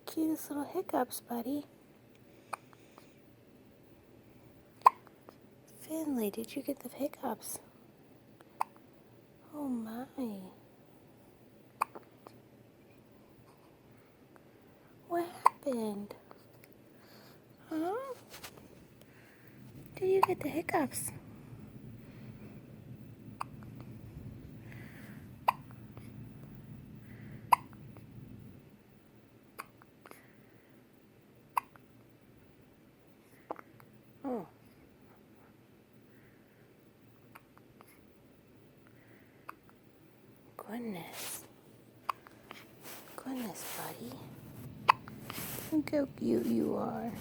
cutest little hiccups, buddy. Finley, did you get the hiccups? Oh my. What happened? Huh? Did you get the hiccups? Oh. Goodness. Goodness, buddy. Look how cute you are.